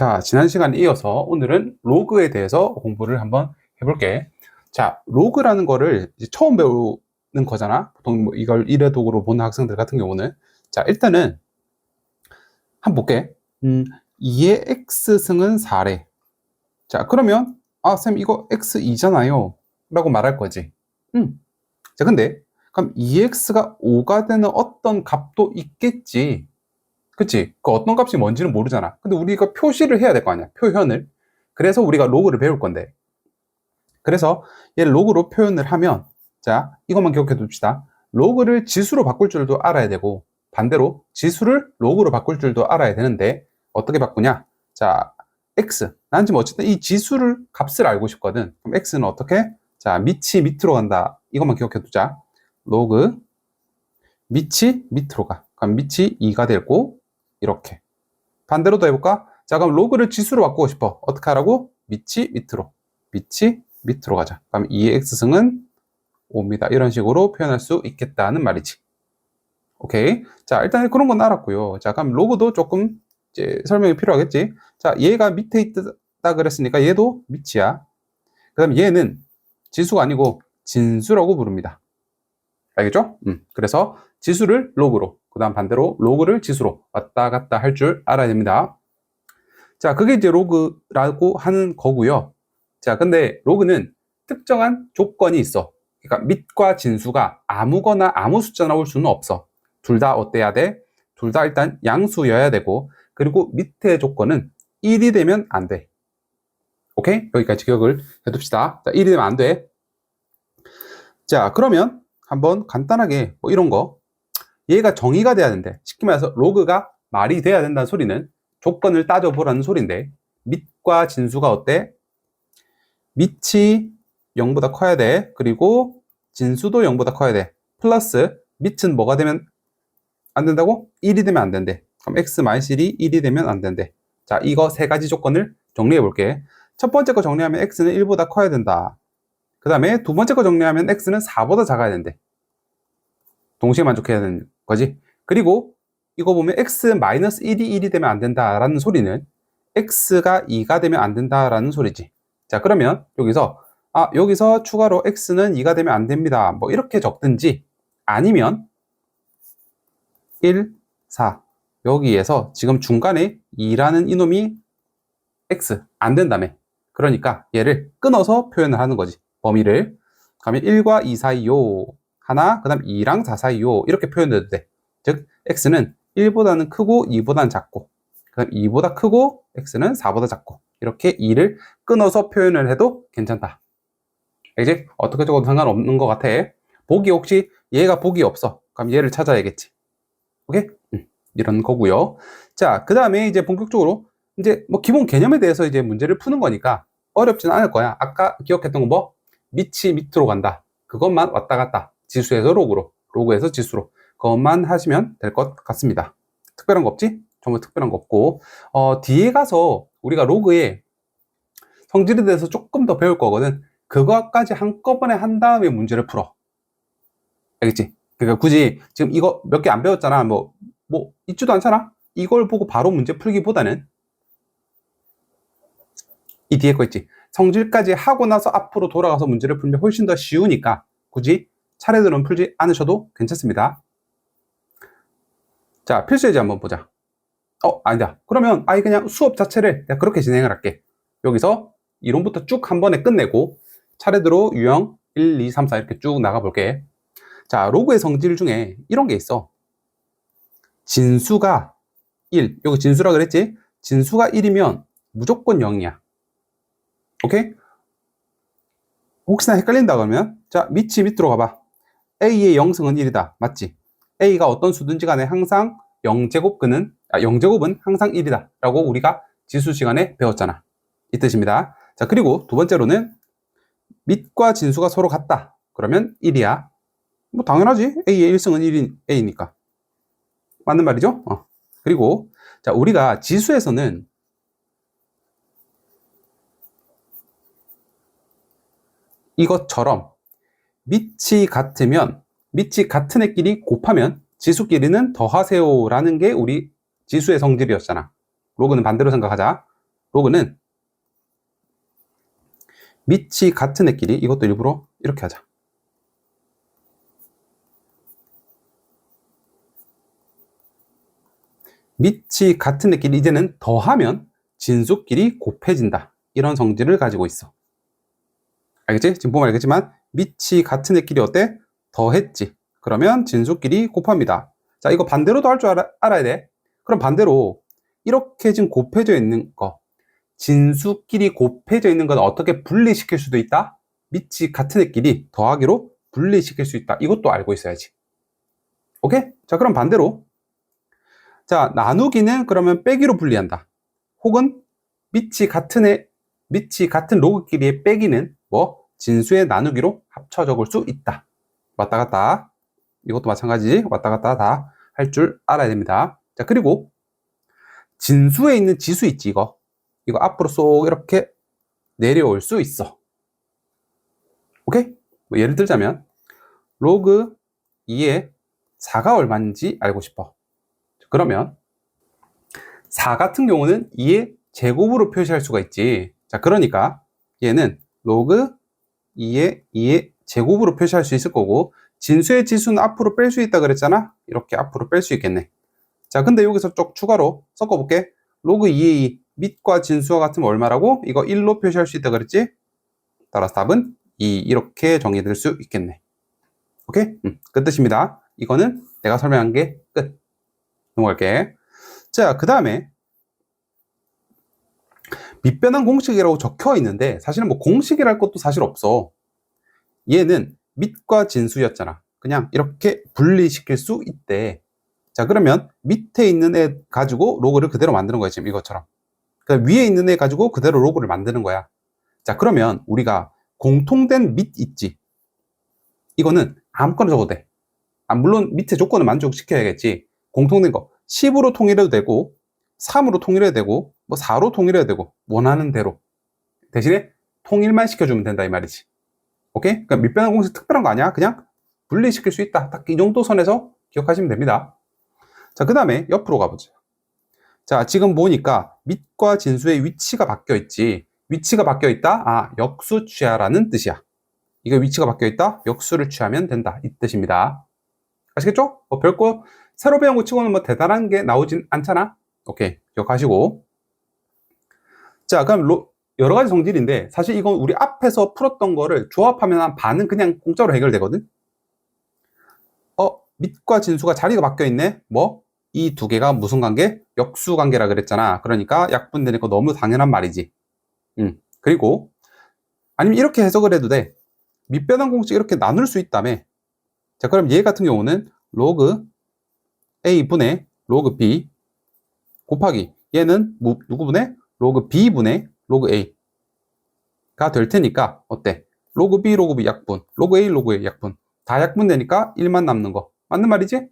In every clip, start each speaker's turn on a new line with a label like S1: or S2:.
S1: 자, 지난 시간에 이어서 오늘은 로그에 대해서 공부를 한번 해볼게. 자, 로그라는 거를 이제 처음 배우는 거잖아. 보통 뭐 이걸 일회독으로 보는 학생들 같은 경우는. 자, 일단은 한번 볼게. 2의 x승은 4래. 자, 그러면 쌤 이거 x2잖아요 라고 말할 거지. 자, 근데 그럼 2x가 5가 되는 어떤 값도 있겠지. 그치? 그 어떤 값이 뭔지는 모르잖아. 근데 우리가 표시를 해야 될 거 아니야. 표현을. 그래서 우리가 로그를 배울 건데. 그래서 얘를 로그로 표현을 하면, 자, 이것만 기억해 둡시다. 로그를 지수로 바꿀 줄도 알아야 되고, 반대로 지수를 로그로 바꿀 줄도 알아야 되는데, 어떻게 바꾸냐? 자, x. 난 지금 어쨌든 이 지수를 값을 알고 싶거든. 그럼 x는 어떻게? 자, 밑이 밑으로 간다. 이것만 기억해 두자. 로그 밑이 밑으로 가. 그럼 밑이 2가 되고, 이렇게. 반대로도 해볼까? 자, 그럼 로그를 지수로 바꾸고 싶어. 어떻게 하라고? 밑이 밑으로. 밑이 밑으로 가자. 그럼 2의 x승은 5입니다. 이런 식으로 표현할 수 있겠다는 말이지. 오케이. 자, 일단 그런 건 알았고요. 자, 그럼 로그도 조금 이제 설명이 필요하겠지. 자, 얘가 밑에 있다 그랬으니까 얘도 밑이야. 그 다음 얘는 지수가 아니고 진수라고 부릅니다. 알겠죠? 그래서 지수를 로그로, 그 다음 반대로 로그를 지수로 왔다 갔다 할 줄 알아야 됩니다. 자, 그게 이제 로그라고 하는 거고요. 자, 근데 로그는 특정한 조건이 있어. 그러니까 밑과 진수가 아무거나 아무 숫자 나올 수는 없어. 둘 다 어때야 돼? 둘 다 일단 양수여야 되고, 그리고 밑에 조건은 1이 되면 안 돼. 오케이? 여기까지 기억을 해둡시다. 자, 1이 되면 안 돼. 자, 그러면 한번 간단하게 뭐 이런 거. 얘가 정의가 돼야 된대. 쉽게 말해서 로그가 말이 돼야 된다는 소리는 조건을 따져보라는 소리인데, 밑과 진수가 어때? 밑이 0보다 커야 돼. 그리고 진수도 0보다 커야 돼. 플러스 밑은 뭐가 되면 안 된다고? 1이 되면 안 된대. 그럼 x-1이 1이 되면 안 된대. 자, 이거 세 가지 조건을 정리해 볼게. 첫 번째 거 정리하면 x는 1보다 커야 된다. 그 다음에 두 번째 거 정리하면 x는 4보다 작아야 된대. 동시에 만족해야 되는 거지. 그리고 이거 보면 x-1이 1이 되면 안 된다라는 소리는 x가 2가 되면 안 된다라는 소리지. 자, 그러면 여기서 추가로 x는 2가 되면 안 됩니다. 뭐 이렇게 적든지, 아니면 1, 4 여기에서 지금 중간에 2라는 이놈이 x 안 된다며. 그러니까 얘를 끊어서 표현을 하는 거지. 범위를. 그러면 1과 2 사이요. 하나, 그 다음 2랑 4 사이요. 이렇게 표현해도 돼. 즉, x는 1보다는 크고 2보다는 작고, 그 다음 2보다 크고 x는 4보다 작고, 이렇게 2를 끊어서 표현을 해도 괜찮다. 알겠지? 어떻게 적어도 상관없는 것 같아. 보기 혹시 얘가 보기 없어. 그럼 얘를 찾아야겠지. 오케이? 이런 거고요. 자, 그 다음에 이제 본격적으로 이제 뭐 기본 개념에 대해서 이제 문제를 푸는 거니까 어렵지는 않을 거야. 아까 기억했던 거 뭐? 밑이 밑으로 간다. 그것만 왔다 갔다. 지수에서 로그로, 로그에서 지수로. 그것만 하시면 될 것 같습니다. 특별한 거 없지? 정말 특별한 거 없고. 뒤에 가서 우리가 로그의 성질에 대해서 조금 더 배울 거거든. 그거까지 한꺼번에 한 다음에 문제를 풀어. 알겠지? 그러니까 굳이 지금 이거 몇 개 안 배웠잖아. 뭐 있지도 않잖아. 이걸 보고 바로 문제 풀기보다는 이 뒤에 거 있지. 성질까지 하고 나서 앞으로 돌아가서 문제를 풀면 훨씬 더 쉬우니까 굳이 차례대로는 풀지 않으셔도 괜찮습니다. 자, 필수예제 한번 보자. 아니다. 그러면 그냥 수업 자체를 내가 그렇게 진행을 할게. 여기서 이론부터 쭉 한 번에 끝내고 차례대로 유형 1, 2, 3, 4 이렇게 쭉 나가볼게. 자, 로그의 성질 중에 이런 게 있어. 진수가 1, 여기 진수라 그랬지? 진수가 1이면 무조건 0이야. 오케이? 혹시나 헷갈린다 그러면, 자, 밑이 밑으로 가봐. a의 0승은 1이다. 맞지? a가 어떤 수든지 간에 항상 0제곱은 항상 1이다. 라고 우리가 지수 시간에 배웠잖아. 이 뜻입니다. 자, 그리고 두 번째로는 밑과 진수가 서로 같다. 그러면 1이야. 뭐 당연하지. a의 1승은 1인 a니까. 맞는 말이죠? 그리고 자, 우리가 지수에서는 이것처럼 밑이 같으면 밑이 같은 애끼리 곱하면 지수끼리는 더하세요 라는 게 우리 지수의 성질이었잖아. 로그는 반대로 생각하자. 로그는 밑이 같은 애끼리, 이것도 일부러 이렇게 하자. 밑이 같은 애끼리 이제는 더하면 진수끼리 곱해진다. 이런 성질을 가지고 있어. 알겠지? 지금 보면 알겠지만 밑이 같은 애끼리 어때? 더했지. 그러면 진수끼리 곱합니다. 자, 이거 반대로도 할 줄 알아야 돼. 그럼 반대로 이렇게 지금 곱해져 있는 거, 진수끼리 곱해져 있는 건 어떻게 분리시킬 수도 있다? 밑이 같은 애끼리 더하기로 분리시킬 수 있다. 이것도 알고 있어야지. 오케이? 자, 그럼 반대로, 자, 나누기는 그러면 빼기로 분리한다. 혹은 밑이 같은 로그끼리의 빼기는 뭐 진수의 나누기로 합쳐 적을 수 있다. 왔다 갔다. 이것도 마찬가지 왔다 갔다 다 할 줄 알아야 됩니다. 자, 그리고 진수에 있는 지수 있지, 이거 앞으로 쏙 이렇게 내려올 수 있어. 오케이? 뭐 예를 들자면 로그 2의 4가 얼마인지 알고 싶어. 그러면 4 같은 경우는 2의 제곱으로 표시할 수가 있지. 자, 그러니까 얘는 로그 2의 제곱으로 표시할 수 있을 거고, 진수의 지수는 앞으로 뺄 수 있다 그랬잖아. 이렇게 앞으로 뺄 수 있겠네. 자, 근데 여기서 쭉 추가로 섞어볼게. 로그 2의 2, 밑과 진수와 같으면 얼마라고? 이거 1로 표시할 수 있다 그랬지? 따라서 답은 2, 이렇게 정의될 수 있겠네. 오케이? 그 뜻입니다. 이거는 내가 설명한 게 끝. 넘어갈게. 자, 그 다음에 밑변환 공식이라고 적혀 있는데 사실은 뭐 공식이랄 것도 사실 없어. 얘는 밑과 진수였잖아. 그냥 이렇게 분리시킬 수 있대. 자, 그러면 밑에 있는 애 가지고 로그를 그대로 만드는 거야, 지금 이것처럼. 그러니까 위에 있는 애 가지고 그대로 로그를 만드는 거야. 자, 그러면 우리가 공통된 밑 있지. 이거는 아무거나 적어도 돼. 물론 밑에 조건을 만족시켜야겠지. 공통된 거 10으로 통일해도 되고 3으로 통일해도 되고 뭐 4로 통일해도 되고 원하는 대로. 대신에 통일만 시켜주면 된다 이 말이지. 오케이? 그러니까 밑변환 공식 특별한 거 아니야. 그냥 분리시킬 수 있다. 딱 이 정도 선에서 기억하시면 됩니다. 자, 그 다음에 옆으로 가보죠. 자, 지금 보니까 밑과 진수의 위치가 바뀌어 있지. 위치가 바뀌어 있다? 아, 역수 취하라는 뜻이야. 이거 위치가 바뀌어 있다? 역수를 취하면 된다. 이 뜻입니다. 아시겠죠? 별거 새로 배운 거 치고는 뭐 대단한 게 나오진 않잖아. 오케이, 기억하시고. 자, 그럼 여러 가지 성질인데 사실 이건 우리 앞에서 풀었던 거를 조합하면 한 반은 그냥 공짜로 해결되거든. 밑과 진수가 자리가 바뀌어 있네. 뭐? 이 두 개가 무슨 관계? 역수 관계라 그랬잖아. 그러니까 약분되니까 너무 당연한 말이지. 그리고 아니면 이렇게 해석을 해도 돼. 밑변환 공식 이렇게 나눌 수 있다며. 자, 그럼 얘 같은 경우는 로그 A분의 로그 B 곱하기 얘는 누구분의? 로그 B분의 로그 A가 될 테니까 어때? 로그 B, 로그 B 약분, 로그 A, 로그 A 약분 다 약분되니까 1만 남는 거 맞는 말이지?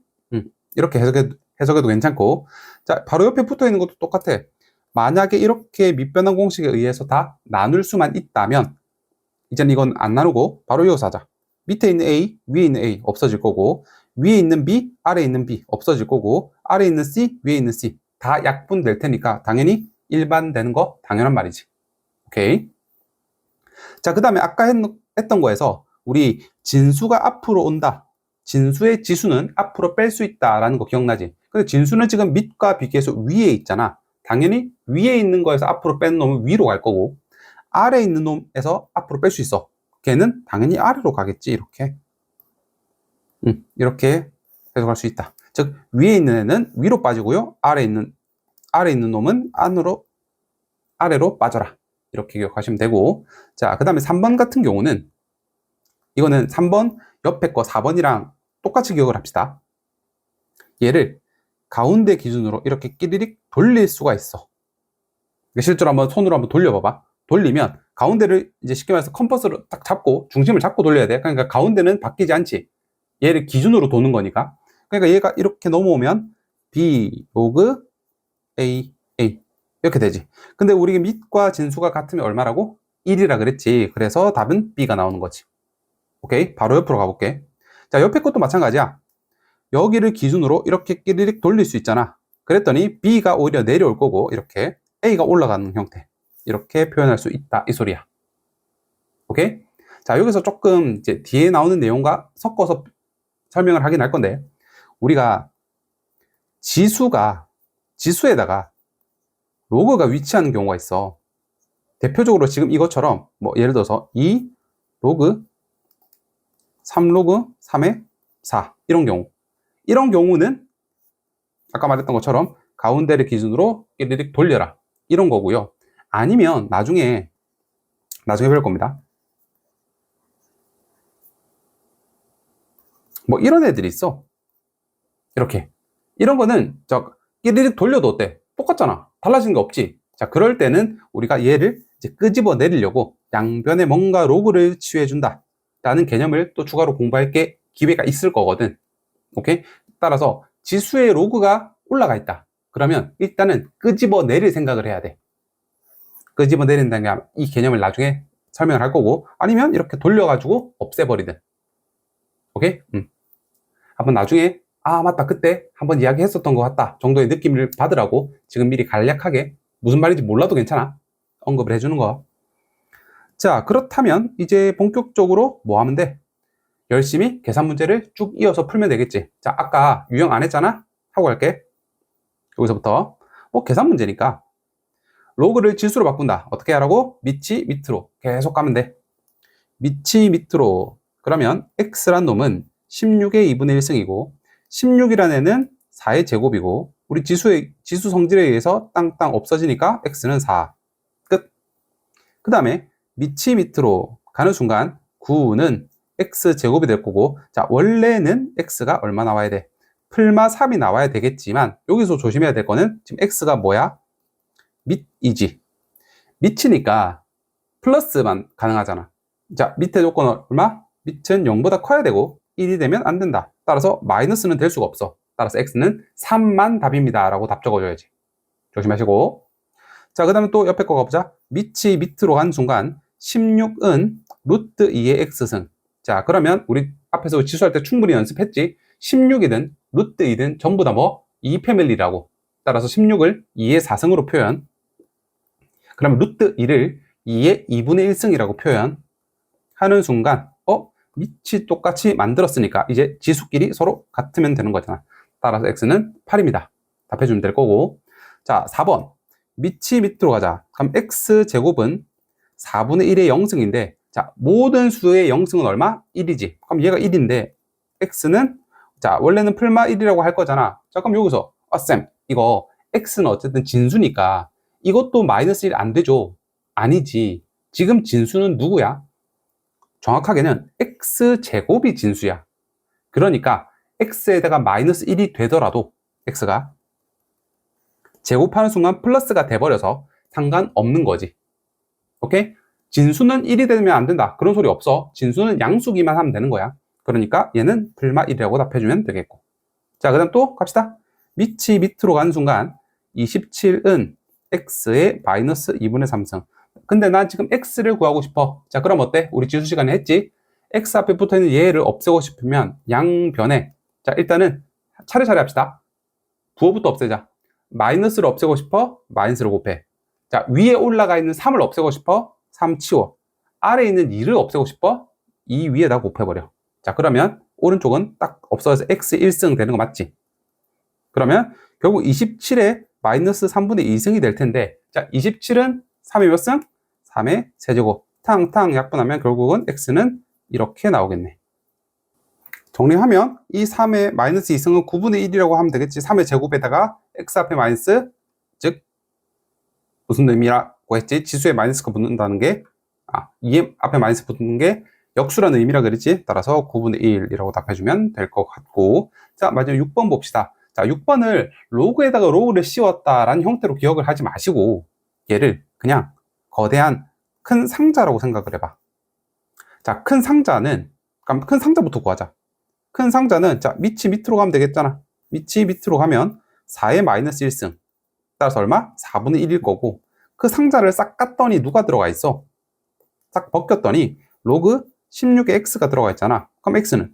S1: 이렇게 해석해도 괜찮고. 자, 바로 옆에 붙어 있는 것도 똑같아. 만약에 이렇게 밑변환 공식에 의해서 다 나눌 수만 있다면 이제는 이건 안 나누고 바로 이어서 하자. 밑에 있는 A, 위에 있는 A 없어질 거고, 위에 있는 B, 아래에 있는 B 없어질 거고, 아래에 있는 C, 위에 있는 C 다 약분될 테니까 당연히 일반되는 거 당연한 말이지. 오케이. 자, 그 다음에 아까 했던 거에서 우리 진수가 앞으로 온다. 진수의 지수는 앞으로 뺄 수 있다라는 거 기억나지? 근데 진수는 지금 밑과 비교해서 위에 있잖아. 당연히 위에 있는 거에서 앞으로 빼는 놈은 위로 갈 거고, 아래에 있는 놈에서 앞으로 뺄 수 있어. 걔는 당연히 아래로 가겠지. 이렇게 이렇게 해석할 수 있다. 즉 위에 있는 애는 위로 빠지고요, 아래에 있는 놈은 아래로 빠져라. 이렇게 기억하시면 되고. 자, 그 다음에 3번 같은 경우는 이거는 3번 옆에 거 4번이랑 똑같이 기억을 합시다. 얘를 가운데 기준으로 이렇게 끼리릭 돌릴 수가 있어. 실제로 한번 손으로 한번 돌려봐봐. 돌리면 가운데를 이제 쉽게 말해서 컴퍼스로 딱 잡고 중심을 잡고 돌려야 돼. 그러니까 가운데는 바뀌지 않지. 얘를 기준으로 도는 거니까. 그러니까 얘가 이렇게 넘어오면 B 로그 A 이렇게 되지. 근데 우리 밑과 진수가 같으면 얼마라고? 1이라 그랬지. 그래서 답은 B가 나오는 거지. 오케이, 바로 옆으로 가볼게. 자, 옆에 것도 마찬가지야. 여기를 기준으로 이렇게 끼리릭 돌릴 수 있잖아. 그랬더니 B가 오히려 내려올 거고 이렇게 A가 올라가는 형태. 이렇게 표현할 수 있다 이 소리야. 오케이? 자, 여기서 조금 이제 뒤에 나오는 내용과 섞어서 설명을 하긴 할 건데, 우리가 지수에다가 로그가 위치하는 경우가 있어. 대표적으로 지금 이것처럼 뭐 예를 들어서 2 로그 3 로그 3의 4 이런 경우는 아까 말했던 것처럼 가운데를 기준으로 끼리릭 돌려라 이런 거고요. 아니면 나중에 볼 겁니다. 뭐 이런 애들이 있어. 이렇게 이런 거는 저 끼리릭 돌려도 어때? 똑같잖아. 달라진 게 없지. 자, 그럴 때는 우리가 얘를 이제 끄집어 내리려고 양변에 뭔가 로그를 취해준다 라는 개념을 또 추가로 공부할 게 기회가 있을 거거든. 오케이? 따라서 지수의 로그가 올라가 있다. 그러면 일단은 끄집어 내릴 생각을 해야 돼. 끄집어 내린다는 게 이 개념을 나중에 설명을 할 거고, 아니면 이렇게 돌려가지고 없애버리든. 오케이? 한번 나중에 맞다, 그때 한번 이야기했었던 것 같다 정도의 느낌을 받으라고 지금 미리 간략하게 무슨 말인지 몰라도 괜찮아 언급을 해주는 거. 자, 그렇다면 이제 본격적으로 뭐 하면 돼? 열심히 계산 문제를 쭉 이어서 풀면 되겠지. 자, 아까 유형 안 했잖아? 하고 갈게. 여기서부터 뭐 계산 문제니까 로그를 지수로 바꾼다. 어떻게 하라고? 밑이 밑으로 계속 가면 돼. 밑이 밑으로. 그러면 x란 놈은 16의 2분의 1승이고 16이라는 애는 4의 제곱이고 우리 지수 성질에 의해서 땅땅 없어지니까 x는 4. 끝. 그 다음에 밑이 밑으로 가는 순간 9는 x 제곱이 될 거고, 자, 원래는 x가 얼마 나와야 돼? 풀마 3이 나와야 되겠지만 여기서 조심해야 될 거는 지금 x가 뭐야? 밑이지. 밑이니까 플러스만 가능하잖아. 자, 밑에 조건은 얼마? 밑은 0보다 커야 되고 1이 되면 안 된다. 따라서 마이너스는 될 수가 없어. 따라서 x는 3만 답입니다 라고 답 적어줘야지. 조심하시고. 자, 그 다음에 또 옆에 거 가보자. 밑이 밑으로 간 순간 16은 루트 2의 x승. 자, 그러면 우리 앞에서 지수할 때 충분히 연습했지. 16이든 루트 2든 전부 다 뭐? 2 패밀리라고. 따라서 16을 2의 4승으로 표현. 그러면 루트 2를 2의 2분의 1승이라고 표현하는 순간 밑이 똑같이 만들었으니까 이제 지수끼리 서로 같으면 되는 거잖아. 따라서 x는 8입니다. 답해주면 될 거고. 자, 4번. 밑이 밑으로 가자. 그럼 x제곱은 4분의 1의 0승인데, 자, 모든 수의 0승은 얼마? 1이지. 그럼 얘가 1인데, x는, 자, 원래는 풀마 1이라고 할 거잖아. 자, 그럼 여기서, 쌤, 이거, x는 어쨌든 진수니까, 이것도 마이너스 1 안 되죠? 아니지. 지금 진수는 누구야? 정확하게는 x제곱이 진수야. 그러니까, x에다가 마이너스 1이 되더라도, x가, 제곱하는 순간 플러스가 돼버려서 상관없는 거지. 오케이? 진수는 1이 되면 안 된다. 그런 소리 없어. 진수는 양수기만 하면 되는 거야. 그러니까 얘는 불마 1이라고 답해주면 되겠고. 자, 그 다음 또 갑시다. 밑이 밑으로 가는 순간 27은 x의 마이너스 2분의 3승. 근데 난 지금 x를 구하고 싶어. 자, 그럼 어때? 우리 지수 시간에 했지? x 앞에 붙어있는 얘를 없애고 싶으면 양변에, 자, 일단은 차례차례 합시다. 부호부터 없애자. 마이너스를 없애고 싶어? 마이너스를 곱해. 자, 위에 올라가 있는 3을 없애고 싶어? 3 치워. 아래에 있는 2를 없애고 싶어? 2 위에다 곱해버려. 자, 그러면 오른쪽은 딱 없어져서 x 1승 되는 거 맞지? 그러면 결국 27에 마이너스 3분의 2승이 될 텐데, 자, 27은 3의 몇 승? 3의 세제곱. 탕탕 약분하면 결국은 x는 이렇게 나오겠네. 정리하면 이 3의 마이너스 2승은 9분의 1이라고 하면 되겠지. 3의 제곱에다가 x 앞에 마이너스, 즉 무슨 의미라고 했지? 지수에 마이너스가 붙는다는 게 2의 앞에 마이너스 붙는 게 역수라는 의미라 그랬지? 따라서 9분의 1이라고 답해주면 될 것 같고. 자, 마지막 6번 봅시다. 자, 6번을 로그에다가 로그를 씌웠다라는 형태로 기억을 하지 마시고 얘를 그냥 거대한 큰 상자라고 생각을 해봐. 자, 큰 상자는, 그럼 큰 상자부터 구하자. 큰 상자는, 자, 밑이 밑으로 가면 되겠잖아. 밑이 밑으로 가면 4의 마이너스 1승. 따라서 얼마? 4분의 1일 거고, 그 상자를 싹 깠더니 누가 들어가 있어? 싹 벗겼더니 로그 16의 x가 들어가 있잖아. 그럼 x는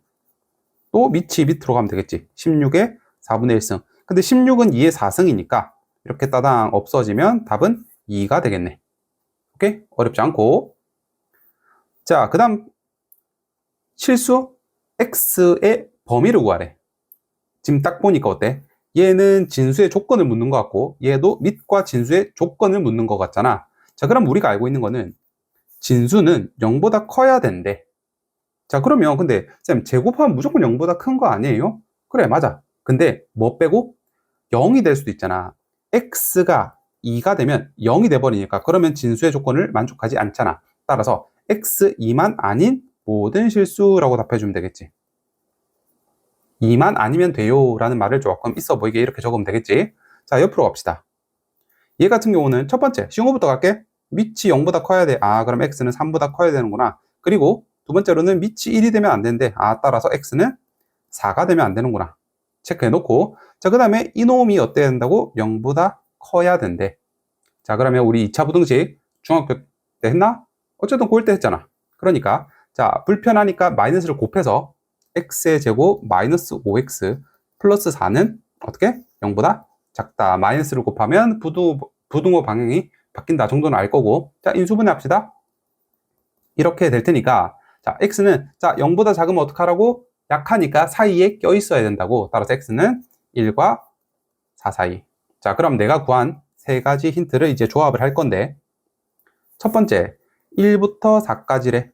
S1: 또 밑이 밑으로 가면 되겠지. 16의 4분의 1승. 근데 16은 2의 4승이니까 이렇게 따당 없어지면 답은 2가 되겠네. 오케이? 어렵지 않고. 자, 그 다음 실수 x의 범위를 구하래. 지금 딱 보니까 어때? 얘는 진수의 조건을 묻는 것 같고 얘도 밑과 진수의 조건을 묻는 것 같잖아. 자, 그럼 우리가 알고 있는 거는 진수는 0보다 커야 된대. 자, 그러면 근데 쌤 제곱하면 무조건 0보다 큰 거 아니에요? 그래, 맞아. 근데 뭐 빼고 0이 될 수도 있잖아. x가 2가 되면 0이 돼버리니까 그러면 진수의 조건을 만족하지 않잖아. 따라서 x2만 아닌 모든 실수라고 답해주면 되겠지. 2만 아니면 돼요 라는 말을 조금 있어 보이게 이렇게 적으면 되겠지. 자, 옆으로 갑시다. 얘 같은 경우는 첫 번째 쉬운 거부터 갈게. 밑이 0보다 커야 돼. 아, 그럼 x는 3보다 커야 되는구나. 그리고 두 번째로는 밑이 1이 되면 안 되는데 아, 따라서 x는 4가 되면 안 되는구나. 체크해 놓고, 자, 그 다음에 이놈이 어때야 된다고? 0보다 커야 된대. 자, 그러면 우리 2차 부등식 중학교 때 했나? 어쨌든 고1 때 했잖아. 그러니까 자, 불편하니까 마이너스를 곱해서 x의 제곱 마이너스 5x 플러스 4는 어떻게? 0보다 작다. 마이너스를 곱하면 부등호 방향이 바뀐다 정도는 알 거고, 자, 인수분해 합시다. 이렇게 될 테니까 자, x는 자 0보다 작으면 어떡하라고? 약하니까 사이에 껴 있어야 된다고. 따라서 x는 1과 4 사이. 자, 그럼 내가 구한 세 가지 힌트를 이제 조합을 할 건데, 첫 번째 1부터 4까지래.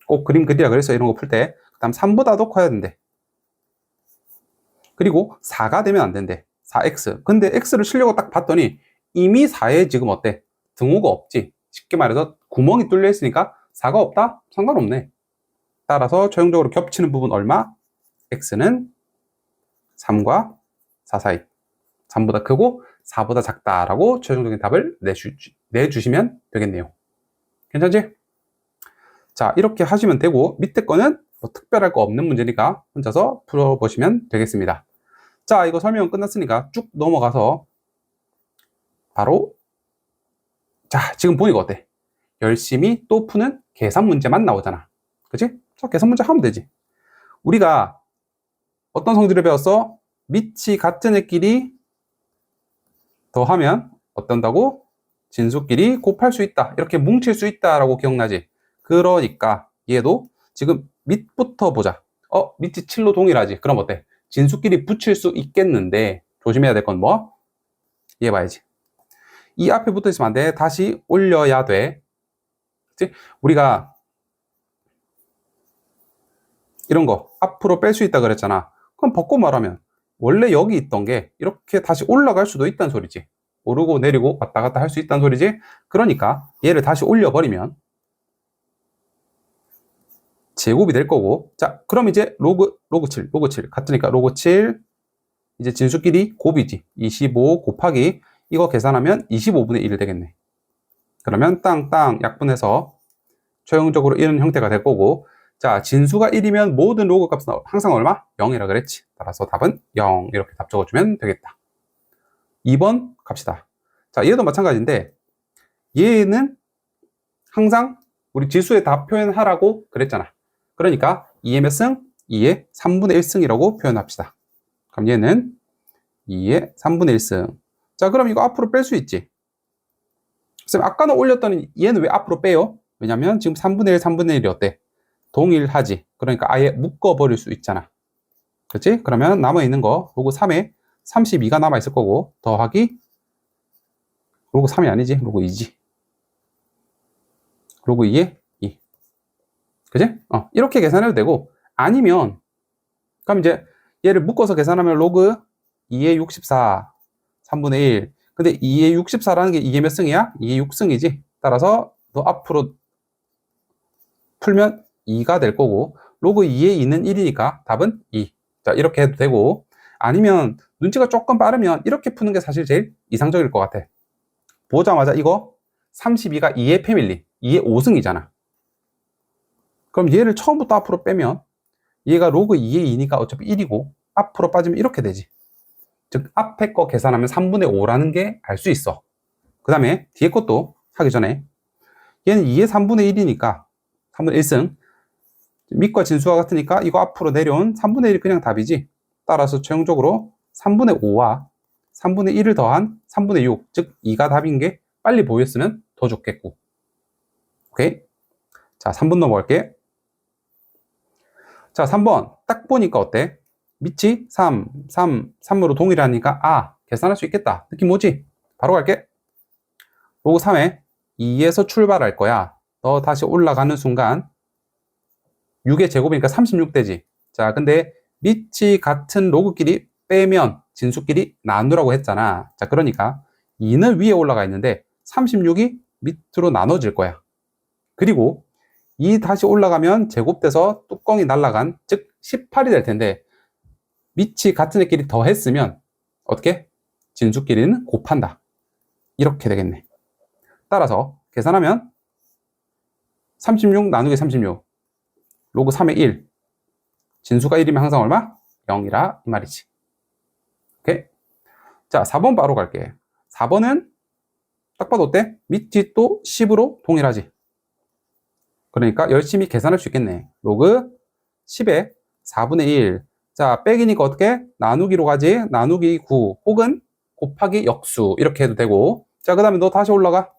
S1: 꼭 그림 그리라 그랬어, 이런 거 풀 때. 그 다음 3보다도 커야 된대. 그리고 4가 되면 안 된대. 4x. 근데 x를 치려고 딱 봤더니 이미 4에 지금 어때? 등호가 없지. 쉽게 말해서 구멍이 뚫려 있으니까 4가 없다? 상관없네. 따라서 최종적으로 겹치는 부분 얼마? x는 3과 4 사이. 3보다 크고 4보다 작다라고 최종적인 답을 내주시면 되겠네요. 괜찮지? 자, 이렇게 하시면 되고, 밑에 거는 뭐 특별할 거 없는 문제니까 혼자서 풀어보시면 되겠습니다. 자, 이거 설명 끝났으니까 쭉 넘어가서 바로, 자, 지금 보니까 어때? 열심히 또 푸는 계산 문제만 나오잖아. 그치? 자, 계산 문제 하면 되지. 우리가 어떤 성질을 배웠어? 밑이 같은 애끼리 더하면 어떤다고? 진수끼리 곱할 수 있다. 이렇게 뭉칠 수 있다라고 기억나지? 그러니까 얘도 지금 밑부터 보자. 밑이 7로 동일하지. 그럼 어때? 진수끼리 붙일 수 있겠는데 조심해야 될 건 뭐? 얘 봐야지. 이 앞에 붙어 있으면 안 돼. 다시 올려야 돼. 그치? 우리가 이런 거 앞으로 뺄 수 있다 그랬잖아. 그럼 벗고 말하면 원래 여기 있던 게 이렇게 다시 올라갈 수도 있다는 소리지. 오르고 내리고 왔다 갔다 할 수 있다는 소리지. 그러니까 얘를 다시 올려버리면 제곱이 될 거고, 자, 그럼 이제 로그 7 같으니까 로그 7 이제 진수끼리 곱이지. 25 곱하기 이거 계산하면 25분의 1 되겠네. 그러면 땅땅 약분해서 최종적으로 이런 형태가 될 거고, 자, 진수가 1이면 모든 로그 값은 항상 얼마? 0이라 그랬지. 따라서 답은 0 이렇게 답 적어주면 되겠다. 2번 갑시다. 자, 얘도 마찬가지인데 얘는 항상 우리 지수의 답 표현하라고 그랬잖아. 그러니까 2의 몇 승? 2의 3분의 1승이라고 표현합시다. 그럼 얘는 2의 3분의 1승. 자, 그럼 이거 앞으로 뺄 수 있지. 선생님, 아까는 올렸더니 얘는 왜 앞으로 빼요? 왜냐면 지금 3분의 1, 3분의 1이 어때? 동일하지. 그러니까 아예 묶어버릴 수 있잖아. 그렇지? 그러면 남아있는 거 로그 3에 32가 남아있을 거고, 더하기 로그 3이 아니지. 로그 2지. 로그 2에 2. 그지? 이렇게 계산해도 되고, 아니면 그럼 이제 얘를 묶어서 계산하면 로그 2의 64 3분의 1. 근데 2의 64라는 게 2의 몇 승이야? 2의 6승이지. 따라서 너 앞으로 풀면 2가 될 거고, 로그 2의 2는 1이니까 답은 2. 자, 이렇게 해도 되고, 아니면 눈치가 조금 빠르면 이렇게 푸는 게 사실 제일 이상적일 것 같아. 보자마자 이거 32가 2의 패밀리, 2의 5승이잖아. 그럼 얘를 처음부터 앞으로 빼면 얘가 로그 2의 2니까 어차피 1이고 앞으로 빠지면 이렇게 되지. 즉 앞에 거 계산하면 3분의 5라는 게 알 수 있어. 그 다음에 뒤에 것도 하기 전에 얘는 2의 3분의 1이니까 3분의 1승, 밑과 진수가 같으니까 이거 앞으로 내려온 3분의 1이 그냥 답이지. 따라서 최종적으로 3분의 5와 3분의 1을 더한 3분의 6, 즉 2가 답인 게 빨리 보였으면 더 좋겠고. 오케이? 자, 3번 넘어갈게. 자, 3번. 딱 보니까 어때? 밑이 3, 3, 3으로 동일하니까, 아, 계산할 수 있겠다. 느낌 오지? 바로 갈게. 로그 3에 2에서 출발할 거야. 너 다시 올라가는 순간 6의 제곱이니까 36되지. 자, 근데 밑이 같은 로그끼리 빼면 진수끼리 나누라고 했잖아. 자, 그러니까 2는 위에 올라가 있는데 36이 밑으로 나눠질 거야. 그리고 2 다시 올라가면 제곱돼서 뚜껑이 날아간, 즉 18이 될 텐데 밑이 같은 애끼리 더했으면 어떻게? 진수끼리는 곱한다. 이렇게 되겠네. 따라서 계산하면 36 나누기 36 로그 3의 1 진수가 1이면 항상 얼마? 0이라 이 말이지. 오케이? 자, 4번 바로 갈게. 4번은 딱 봐도 어때? 밑이 또 10으로 동일하지. 그러니까 열심히 계산할 수 있겠네. 로그 10에 4분의 1. 자, 빼기니까 어떻게? 나누기로 가지. 나누기 9 혹은 곱하기 역수 이렇게 해도 되고. 자, 그 다음에 너 다시 올라가.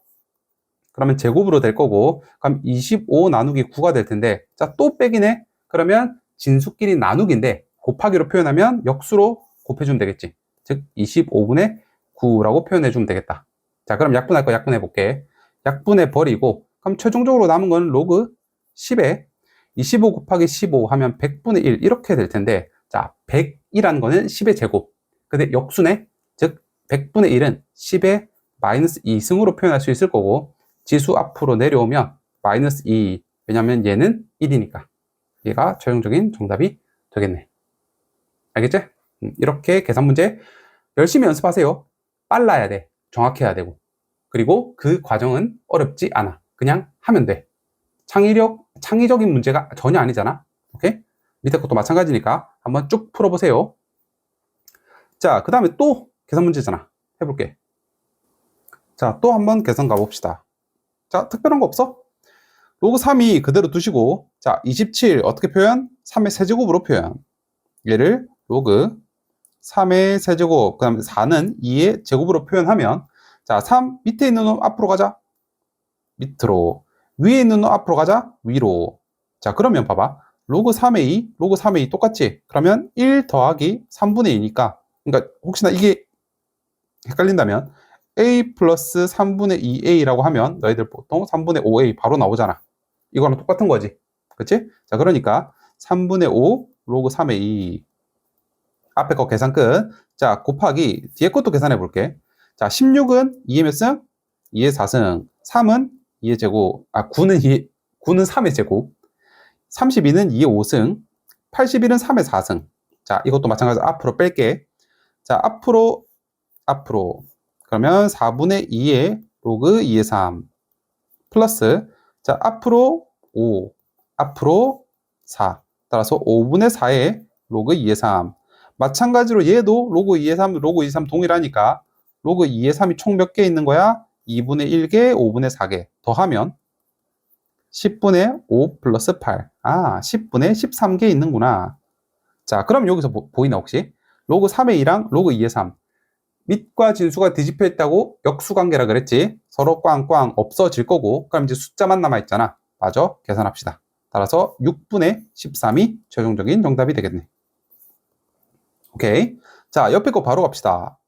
S1: 그러면 제곱으로 될 거고, 그럼 25 나누기 9가 될 텐데, 자, 또 빼기네? 그러면 진수끼리 나누기인데, 곱하기로 표현하면 역수로 곱해주면 되겠지. 즉, 25분의 9라고 표현해주면 되겠다. 자, 그럼 약분할 거 약분해 볼게. 약분해 버리고, 그럼 최종적으로 남은 건 로그 10에 25 곱하기 15 하면 100분의 1 이렇게 될 텐데, 자, 100이라는 거는 10의 제곱. 근데 역수네? 즉, 100분의 1은 10의 마이너스 2승으로 표현할 수 있을 거고, 지수 앞으로 내려오면 마이너스 2. 왜냐면 얘는 1이니까. 얘가 최종적인 정답이 되겠네. 알겠지? 이렇게 계산 문제 열심히 연습하세요. 빨라야 돼. 정확해야 되고. 그리고 그 과정은 어렵지 않아. 그냥 하면 돼. 창의적인 문제가 전혀 아니잖아. 오케이? 밑에 것도 마찬가지니까 한번 쭉 풀어보세요. 자, 그 다음에 또 계산 문제잖아. 해볼게. 자, 또 한번 계산 가봅시다. 자, 특별한 거 없어? 로그 3이 그대로 두시고, 자, 27 어떻게 표현? 3의 세제곱으로 표현. 얘를 로그 3의 세제곱, 그 다음에 4는 2의 제곱으로 표현하면, 자, 3 밑에 있는 놈 앞으로 가자. 밑으로. 위에 있는 놈 앞으로 가자. 위로. 자, 그러면 봐봐. 로그 3의 2, 로그 3의 2 똑같지? 그러면 1 더하기 3분의 2니까, 그러니까 혹시나 이게 헷갈린다면, a 플러스 3분의 2a라고 하면 너희들 보통 3분의 5a 바로 나오잖아. 이거랑 똑같은 거지. 그치? 자, 그러니까 3분의 5 로그 3의 2 앞에 거 계산 끝. 자, 곱하기 뒤에 것도 계산해 볼게. 자, 16은 2의 몇 승? 2의 4승. 3은 2의 제곱. 9는 3의 제곱. 32는 2의 5승. 81은 3의 4승. 자, 이것도 마찬가지로 앞으로 뺄게. 자, 앞으로 그러면 4분의 2의 로그 2의 3 플러스, 자, 앞으로 5, 앞으로 4. 따라서 5분의 4의 로그 2의 3. 마찬가지로 얘도 로그 2의 3, 로그 2의 3 동일하니까 로그 2의 3이 총 몇 개 있는 거야? 2분의 1개, 5분의 4개. 더하면 10분의 5 플러스 8. 10분의 13개 있는구나. 자, 그럼 여기서 보이나 혹시? 로그 3의 2랑 로그 2의 3. 밑과 진수가 뒤집혀 있다고 역수관계라 그랬지. 서로 꽝꽝 없어질 거고, 그럼 이제 숫자만 남아있잖아. 맞아? 계산합시다. 따라서 6분의 13이 최종적인 정답이 되겠네. 오케이. 자, 옆에 거 바로 갑시다.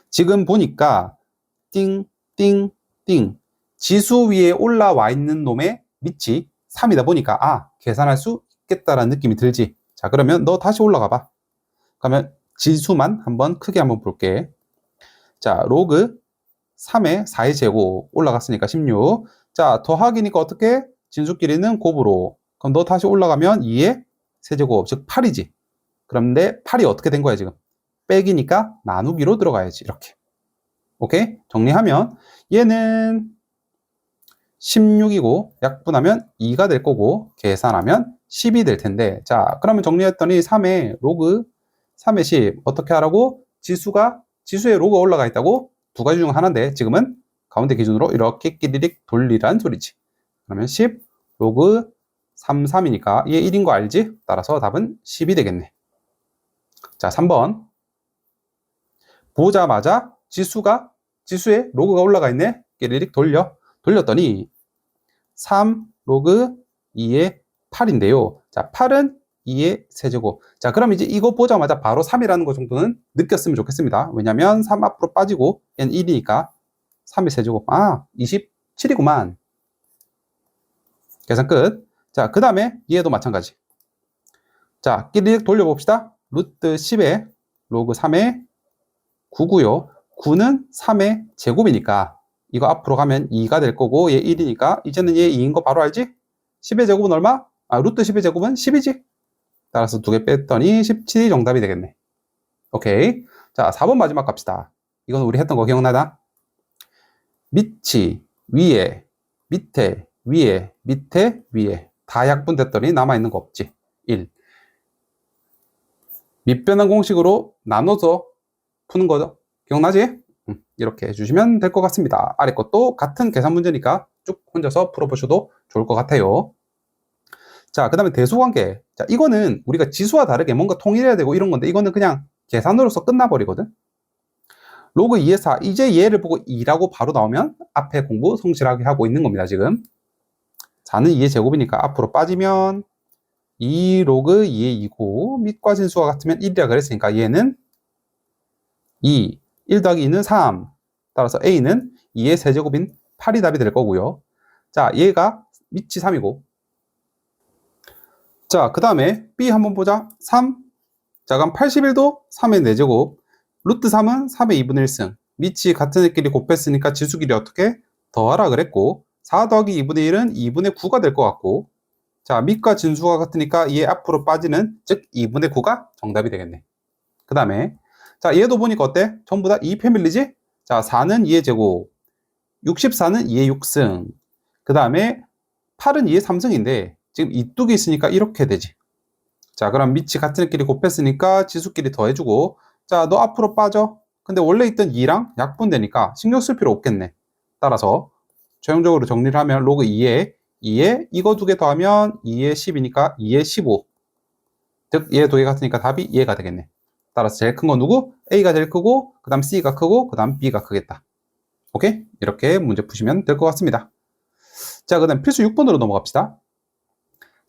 S1: 지금 보니까 띵띵띵 지수 위에 올라와 있는 놈의 밑이 3이다 보니까 계산할 수 있겠다라는 느낌이 들지. 자, 그러면 너 다시 올라가 봐. 그러면 지수만 크게 한번 볼게. 자, 로그 3의 4의 제곱 올라갔으니까 16. 자, 더하기니까 어떻게? 진수끼리는 곱으로. 그럼 너 다시 올라가면 2의 세제곱, 즉 8이지. 그런데 8이 어떻게 된 거야 지금? 빼기니까 나누기로 들어가야지. 이렇게. 오케이? 정리하면 얘는 16이고 약분하면 2가 될 거고 계산하면 10이 될 텐데, 자, 그러면 정리했더니 3의 로그 3의 10 어떻게 하라고? 지수에 로그가 올라가 있다고? 두 가지 중 하나인데 지금은 가운데 기준으로 이렇게 끼리릭 돌리란 소리지. 그러면 10 로그 3이니까 얘 1인 거 알지? 따라서 답은 10이 되겠네. 자, 3번 보자마자 지수에 로그가 올라가 있네. 끼리릭 돌렸더니 3 로그 2의 8인데요. 자, 8은 2의 세제곱. 자, 그럼 이제 이거 보자마자 바로 3이라는 거 정도는 느꼈으면 좋겠습니다. 왜냐면 3 앞으로 빠지고 얘는 1이니까 3의 세제곱. 27이구만. 계산 끝. 자, 그 다음에 얘도 마찬가지. 자, 끼리릭 돌려봅시다. 루트 10에 로그 3의 9고요. 9는 3의 제곱이니까 이거 앞으로 가면 2가 될 거고 얘 1이니까 이제는 얘 2인 거 바로 알지? 10의 제곱은 얼마? 루트 10의 제곱은 10이지? 따라서 2개 뺐더니 17이 정답이 되겠네. 오케이. 자, 4번 마지막 갑시다. 이건 우리 했던 거 기억나나? 밑이 위에 밑에 위에 밑에 위에 다 약분됐더니 남아있는 거 없지. 1. 밑변환 공식으로 나눠서 푸는 거죠. 기억나지? 이렇게 해주시면 될 것 같습니다. 아래 것도 같은 계산 문제니까 쭉 혼자서 풀어보셔도 좋을 것 같아요. 자, 그 다음에 대수관계. 자, 이거는 우리가 지수와 다르게 뭔가 통일해야 되고 이런 건데 이거는 그냥 계산으로서 끝나버리거든. 로그 2의 4. 이제 얘를 보고 2라고 바로 나오면 앞에 공부 성실하게 하고 있는 겁니다, 지금. 4는 2의 제곱이니까 앞으로 빠지면 2 로그 2의 2고 밑과 진수가 같으면 1이라 그랬으니까 얘는 2, 1 더하기 2는 3. 따라서 A는 2의 세제곱인 8이 답이 될 거고요. 자, 얘가 밑이 3이고. 자, 그 다음에 B 한번 보자. 3. 자, 그럼 81도 3의 4제곱. 루트 3은 3의 2분의 1승. 밑이 같은 애끼리 곱했으니까 지수끼리 어떻게? 더하라 그랬고. 4 더하기 2분의 1은 2분의 9가 될 것 같고. 자, 밑과 진수가 같으니까 얘 앞으로 빠지는, 즉 2분의 9가 정답이 되겠네. 그 다음에 자, 얘도 보니까 어때? 전부 다 2 패밀리지? 자, 4는 2의 제곱, 64는 2의 6승, 그 다음에 8은 2의 3승인데 지금 이 뚝이 있으니까 이렇게 되지. 자, 그럼 밑이 같은 애끼리 곱했으니까 지수끼리 더해주고, 자, 너 앞으로 빠져. 근데 원래 있던 2랑 약분되니까 신경 쓸 필요 없겠네. 따라서 최종적으로 정리를 하면 로그 2에 이거 두 개 더하면 2의 10이니까 2의 15. 즉 얘 두 개 같으니까 답이 얘가 되겠네. 따라서 제일 큰 건 누구? A가 제일 크고 그 다음 C가 크고 그 다음 B가 크겠다. 오케이? 이렇게 문제 푸시면 될 것 같습니다. 자, 그 다음 필수 6번으로 넘어갑시다.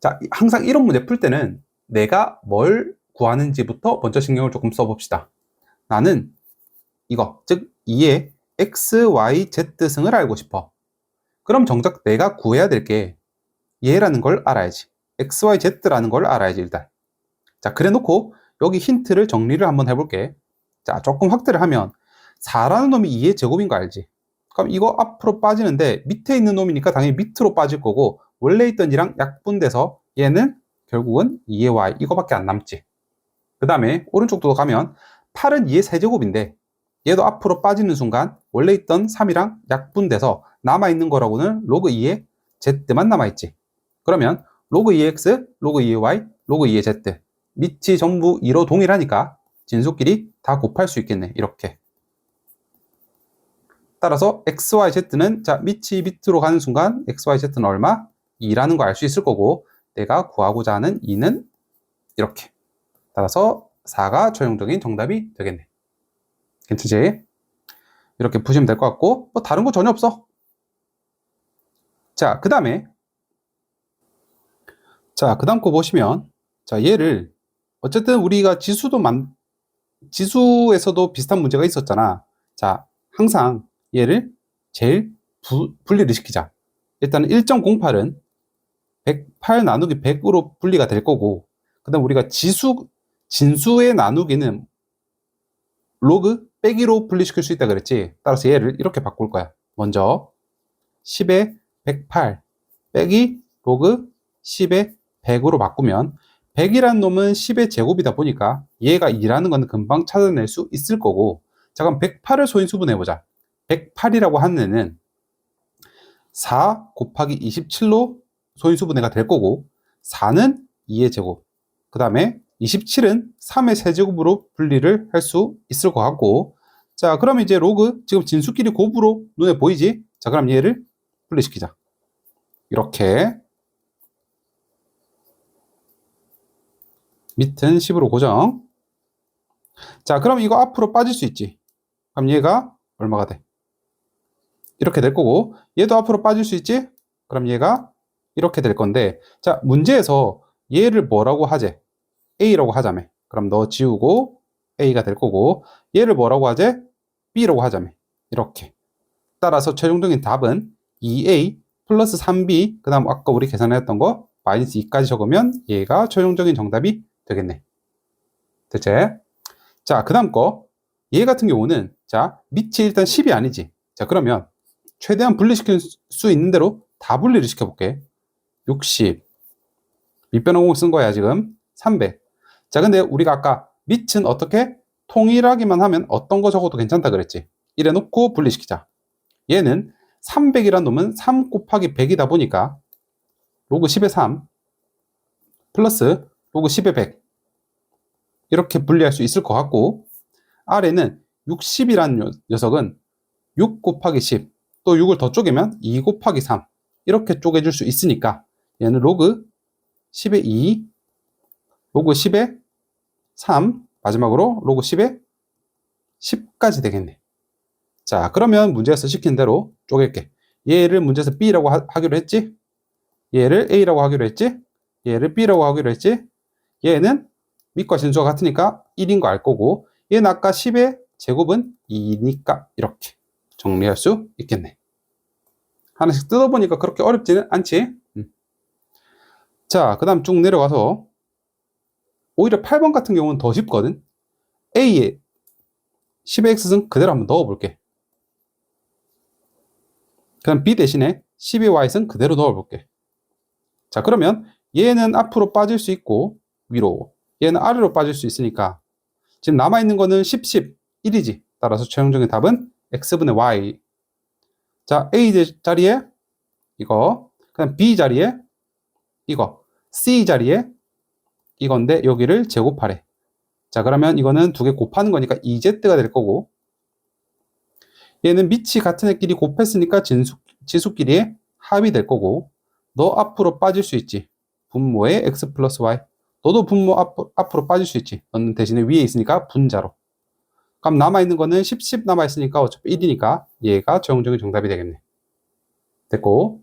S1: 자, 항상 이런 문제 풀 때는 내가 뭘 구하는지부터 먼저 신경을 조금 써봅시다. 나는 이거, 즉 2의 X, Y, Z 승을 알고 싶어. 그럼 정작 내가 구해야 될 게 얘라는 걸 알아야지. X, Y, Z라는 걸 알아야지 일단. 자, 그래 놓고 여기 힌트를 정리를 한번 해볼게. 자, 조금 확대를 하면 4라는 놈이 2의 제곱인 거 알지? 그럼 이거 앞으로 빠지는데 밑에 있는 놈이니까 당연히 밑으로 빠질 거고 원래 있던 이랑 약분돼서 얘는 결국은 2의 y 이거밖에 안 남지. 그 다음에 오른쪽도 가면 8은 2의 세제곱인데 얘도 앞으로 빠지는 순간 원래 있던 3이랑 약분돼서 남아있는 거라고는 로그 2의 z만 남아있지. 그러면 로그 2의 x, 로그 2의 y, 로그 2의 z 밑이 전부 2로 동일하니까 진수끼리 다 곱할 수 있겠네. 이렇게. 따라서 x, y, z는 자 밑이 밑으로 가는 순간 x, y, z는 얼마? 2라는 거 알 수 있을 거고 내가 구하고자 하는 2는 이렇게. 따라서 4가 최종적인 정답이 되겠네. 괜찮지? 이렇게 보시면 될 것 같고 뭐 다른 거 전혀 없어. 자, 그 다음에 자, 그 다음 거 보시면 자, 얘를 어쨌든 우리가 지수에서도 비슷한 문제가 있었잖아. 자, 항상 얘를 제일 분리를 시키자. 일단은 1.08은 108 나누기 100으로 분리가 될 거고, 그 다음 우리가 진수의 나누기는 로그 빼기로 분리시킬 수 있다 그랬지. 따라서 얘를 이렇게 바꿀 거야. 먼저 10에 108 빼기 로그 10에 100으로 바꾸면 100이라는 놈은 10의 제곱이다 보니까 얘가 2라는 건 금방 찾아낼 수 있을 거고, 자, 그럼 108을 소인수분해 보자. 108이라고 하는 애는 4 곱하기 27로 소인수분해가 될 거고 4는 2의 제곱, 그 다음에 27은 3의 세제곱으로 분리를 할 수 있을 것 같고, 자, 그럼 이제 로그 지금 진수끼리 곱으로 눈에 보이지? 자, 그럼 얘를 분리시키자. 이렇게 밑은 10으로 고정. 자, 그럼 이거 앞으로 빠질 수 있지. 그럼 얘가 얼마가 돼? 이렇게 될 거고, 얘도 앞으로 빠질 수 있지? 그럼 얘가 이렇게 될 건데, 자, 문제에서 얘를 뭐라고 하재? A라고 하자며. 그럼 너 지우고 A가 될 거고, 얘를 뭐라고 하재? B라고 하자며. 이렇게. 따라서 최종적인 답은 2A 플러스 3B, 그 다음 아까 우리 계산했던 거 마이너스 2까지 적으면 얘가 최종적인 정답이 되겠네. 됐지? 자, 그 다음 거. 얘 같은 경우는, 자, 밑이 일단 10이 아니지. 자, 그러면 최대한 분리시킬 수 있는 대로 다 분리를 시켜볼게. 60. 밑변환공식 쓴 거야, 지금. 300. 자, 근데 우리가 아까 밑은 어떻게? 통일하기만 하면 어떤 거 적어도 괜찮다 그랬지. 이래 놓고 분리시키자. 얘는 300이란 놈은 3 곱하기 100이다 보니까 로그 10의 3 플러스 로그 10의 100 이렇게 분리할 수 있을 것 같고, 아래는 60이라는 녀석은 6 곱하기 10, 또 6을 더 쪼개면 2 곱하기 3 이렇게 쪼개줄 수 있으니까 얘는 로그 10의 2, 로그 10의 3, 마지막으로 로그 10의 10까지 되겠네. 자, 그러면 문제에서 시킨 대로 쪼갤게. 얘를 문제에서 B라고 하기로 했지? 얘를 A라고 하기로 했지? 얘를 B라고 하기로 했지? 얘는 밑과 진수가 같으니까 1인 거 알 거고, 얘는 아까 10의 제곱은 2니까 이렇게 정리할 수 있겠네. 하나씩 뜯어보니까 그렇게 어렵지는 않지? 자, 그 다음 쭉 내려가서 오히려 8번 같은 경우는 더 쉽거든. A에 10의 X승 그대로 한번 넣어볼게. 그럼 B 대신에 10의 Y승 그대로 넣어볼게. 자, 그러면 얘는 앞으로 빠질 수 있고 위로, 얘는 아래로 빠질 수 있으니까 지금 남아있는 거는 10, 10, 1이지. 따라서 최종적인 답은 X분의 Y. 자, A 자리에 이거, 그다음 B 자리에 이거, C 자리에 이건데 여기를 제곱하래. 자, 그러면 이거는 두 개 곱하는 거니까 2Z가 될 거고, 얘는 밑이 같은 애끼리 곱했으니까 지수끼리의 합이 될 거고, 너 앞으로 빠질 수 있지. 분모의 X 플러스 Y. 너도 분모 앞으로 빠질 수 있지. 너는 대신에 위에 있으니까 분자로. 그럼 남아있는 거는 10, 10 남아있으니까 어차피 1이니까 얘가 최종적인 정답이 되겠네. 됐고.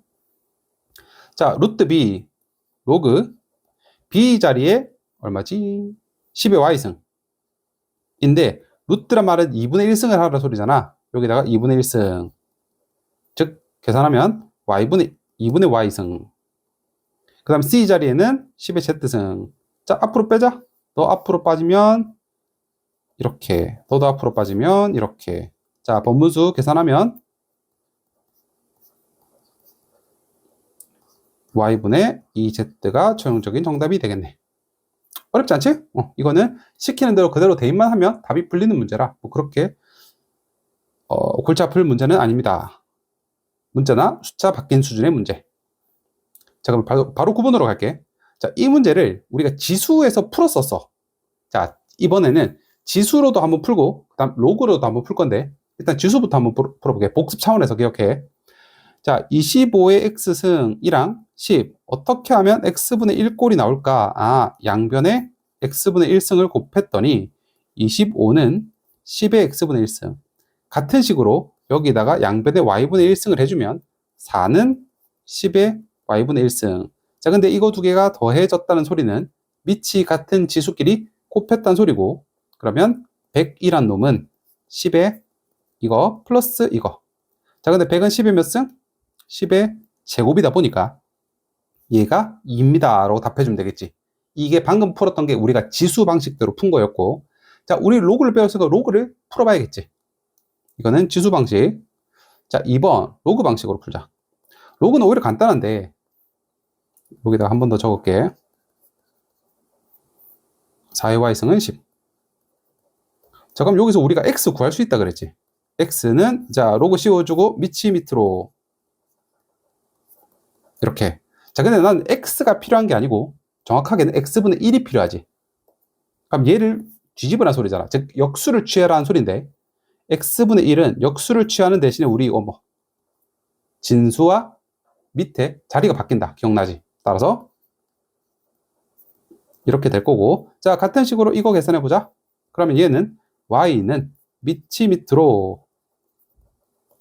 S1: 자, 루트 B, 로그 B 자리에 얼마지? 10의 Y승. 인데, 루트란 말은 2분의 1승을 하라 소리잖아. 여기다가 2분의 1승. 즉, 계산하면 Y분의 2분의 Y승. 그 다음 C 자리에는 10의 Z승. 자, 앞으로 빼자. 너 앞으로 빠지면 이렇게. 너도 앞으로 빠지면 이렇게. 자, 번분수 계산하면 Y분의 2Z가 최종적인 정답이 되겠네. 어렵지 않지? 이거는 시키는 대로 그대로 대입만 하면 답이 풀리는 문제라 뭐 그렇게 골치 아플 문제는 아닙니다. 문자나 숫자 바뀐 수준의 문제. 자, 그럼 바로 9번으로 갈게. 자, 이 문제를 우리가 지수에서 풀었었어. 자, 이번에는 지수로도 한번 풀고 그다음 로그로도 한번 풀 건데, 일단 지수부터 한번 풀어볼게. 복습 차원에서 기억해. 자, 25의 x승이랑 10 어떻게 하면 x분의 1꼴이 나올까? 아, 양변에 x분의 1승을 곱했더니 25는 10의 x분의 1승. 같은 식으로 여기다가 양변에 y분의 1승을 해주면 4는 10의 y분의 1승. 자, 근데 이거 두 개가 더해졌다는 소리는 밑이 같은 지수끼리 곱했다는 소리고, 그러면 100이란 놈은 10의 이거 플러스 이거. 자, 근데 100은 10의 몇 승? 10의 제곱이다 보니까 얘가 2입니다 라고 답해주면 되겠지. 이게 방금 풀었던 게 우리가 지수 방식대로 푼 거였고, 자, 우리 로그를 배웠으니까 로그를 풀어봐야겠지. 이거는 지수 방식. 자, 2번 로그 방식으로 풀자. 로그는 오히려 간단한데 여기다가 한 번 더 적을게. 4의 y승은 10. 자, 그럼 여기서 우리가 x 구할 수 있다 그랬지. x는 자, 로그 씌워주고 밑이 밑으로 이렇게. 자, 근데 난 x가 필요한 게 아니고 정확하게는 x분의 1이 필요하지. 그럼 얘를 뒤집으라는 소리잖아. 즉 역수를 취하라는 소리인데, x분의 1은 역수를 취하는 대신에 우리 이거 뭐 진수와 밑에 자리가 바뀐다. 기억나지? 따라서 이렇게 될 거고, 자, 같은 식으로 이거 계산해 보자. 그러면 얘는 y는 밑이 밑으로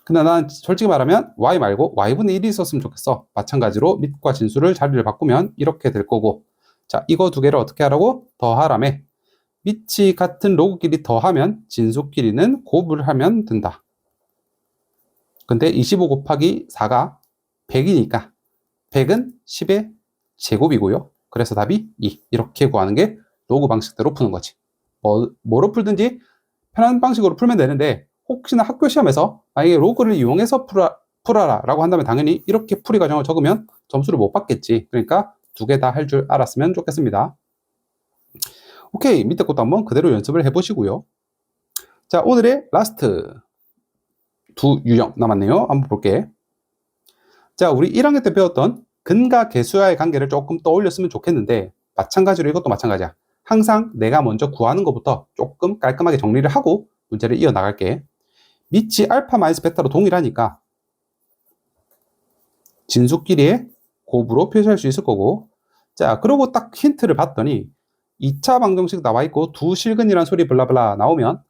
S1: 근데 난 솔직히 말하면 y 말고 y분의 1이 있었으면 좋겠어. 마찬가지로 밑과 진수를 자리를 바꾸면 이렇게 될 거고, 자, 이거 두 개를 어떻게 하라고? 더하라며. 밑이 같은 로그끼리 더하면 진수끼리는 곱을 하면 된다. 근데 25 곱하기 4가 100이니까 100은 10의 제곱이고요. 그래서 답이 2. 이렇게 구하는 게 로그 방식대로 푸는 거지. 뭐로 풀든지 편한 방식으로 풀면 되는데, 혹시나 학교 시험에서 만약에 로그를 이용해서 풀어라 라고 한다면 당연히 이렇게 풀이 과정을 적으면 점수를 못 받겠지. 그러니까 두 개 다 할 줄 알았으면 좋겠습니다. 오케이, 밑에 것도 한번 그대로 연습을 해보시고요. 자, 오늘의 라스트 두 유형 남았네요. 한번 볼게. 자, 우리 1학년 때 배웠던 근과 계수와의 관계를 조금 떠올렸으면 좋겠는데, 마찬가지로 이것도 마찬가지야. 항상 내가 먼저 구하는 것부터 조금 깔끔하게 정리를 하고 문제를 이어나갈게. 밑이 알파 마이너스 베타로 동일하니까 진수끼리의 곱으로 표시할 수 있을 거고, 자, 그러고 딱 힌트를 봤더니 2차 방정식 나와 있고 두 실근이란 소리 블라블라 나오면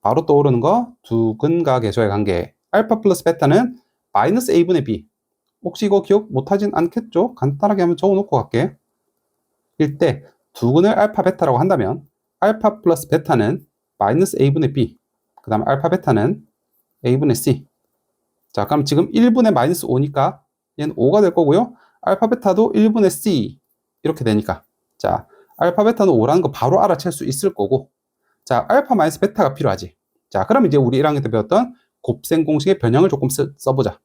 S1: 바로 떠오르는 거, 두 근과 계수의 관계. 알파 플러스 베타는 마이너스 a분의 b. 혹시 이거 기억 못하진 않겠죠? 간단하게 한번 적어놓고 갈게. 일 때 두 근을 알파 베타라고 한다면 알파 플러스 베타는 마이너스 a분의 b, 그 다음에 알파 베타는 a분의 c. 자, 그럼 지금 1분의 마이너스 5니까 얘는 5가 될 거고요. 알파 베타도 1분의 c 이렇게 되니까, 자, 알파 베타는 5라는 거 바로 알아챌 수 있을 거고, 자, 알파 마이너스 베타가 필요하지. 자, 그럼 이제 우리 1학년 때 배웠던 곱셈 공식의 변형을 조금 써보자.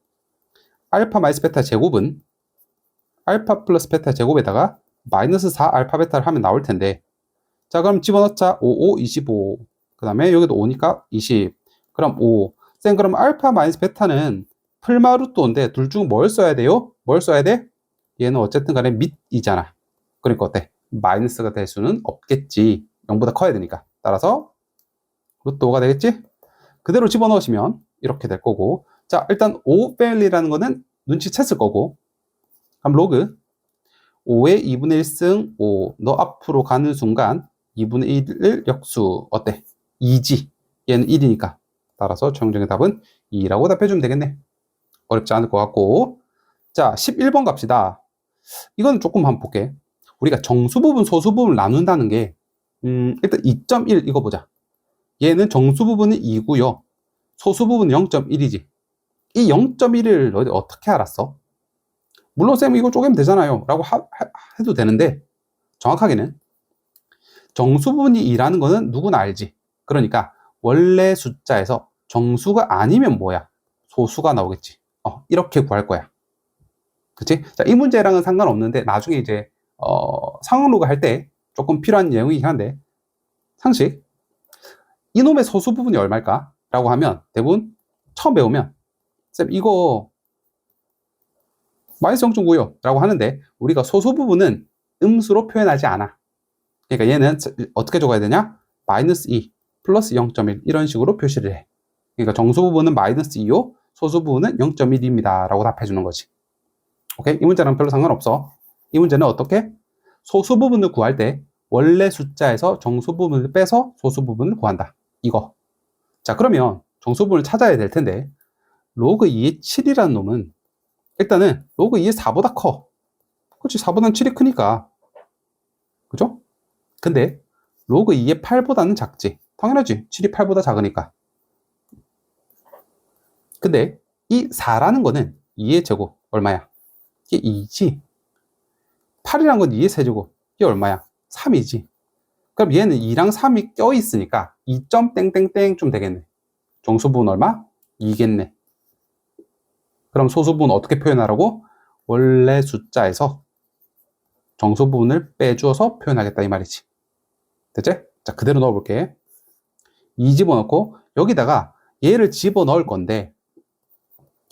S1: 알파 마이너스 베타 제곱은 알파 플러스 베타 제곱에다가 마이너스 4 알파 베타를 하면 나올 텐데, 자, 그럼 집어넣자. 5, 5, 25. 그 다음에 여기도 5니까 20. 그럼 5. 쌤, 그럼 알파 마이너스 베타는 풀마 루트 5인데 둘 중 뭘 써야 돼요? 뭘 써야 돼? 얘는 어쨌든 간에 밑이잖아. 그러니까 어때? 마이너스가 될 수는 없겠지. 0보다 커야 되니까. 따라서 루트 5가 되겠지? 그대로 집어넣으시면 이렇게 될 거고, 자, 일단 5 뺄리라는 거는 눈치챘을 거고, 그럼 로그 5의 2분의 1승 5, 너 앞으로 가는 순간 2분의 1을 역수, 어때? 2지. 얘는 1이니까. 따라서 최종적인 답은 2라고 답해주면 되겠네. 어렵지 않을 것 같고. 자, 11번 갑시다. 이건 조금 한번 볼게. 우리가 정수 부분, 소수 부분을 나눈다는 게, 일단 2.1 이거 보자. 얘는 정수 부분은 2고요. 소수 부분은 0.1이지. 이 0.1을 너희들 어떻게 알았어? 물론 쌤 이거 쪼개면 되잖아요 라고 해도 되는데, 정확하게는 정수 부분이 2라는 거는 누구나 알지. 그러니까 원래 숫자에서 정수가 아니면 뭐야? 소수가 나오겠지. 이렇게 구할 거야. 그치? 자, 이 문제랑은 상관없는데 나중에 이제 상황 로그 할 때 조금 필요한 내용이긴 한데, 상식, 이놈의 소수 부분이 얼마일까? 라고 하면 대부분 처음 배우면 쌤 이거 마이너스 0.9요 라고 하는데, 우리가 소수 부분은 음수로 표현하지 않아. 그러니까 얘는 어떻게 적어야 되냐? 마이너스 2 플러스 0.1 이런 식으로 표시를 해. 그러니까 정수 부분은 마이너스 2요, 소수 부분은 0.1입니다 라고 답해주는 거지. 오케이? 이 문제랑 별로 상관없어. 이 문제는 어떻게? 소수 부분을 구할 때 원래 숫자에서 정수 부분을 빼서 소수 부분을 구한다. 이거. 자, 그러면 정수 부분을 찾아야 될 텐데, 로그 2의 7이라는 놈은 일단은 로그 2의 4보다 커. 그렇지, 4보다는 7이 크니까. 그죠? 근데 로그 2의 8보다는 작지. 당연하지. 7이 8보다 작으니까. 근데 이 4라는 거는 2의 제곱 얼마야? 이게 2지. 8이라는 건 2의 세제곱. 이게 얼마야? 3이지. 그럼 얘는 2랑 3이 껴있으니까 2점 땡땡땡 좀 되겠네. 정수부분 얼마? 2겠네. 그럼 소수부분 어떻게 표현하라고? 원래 숫자에서 정수부분을 빼주어서 표현하겠다 이 말이지. 됐지? 자, 그대로 넣어볼게. 2 집어넣고 여기다가 얘를 집어넣을 건데,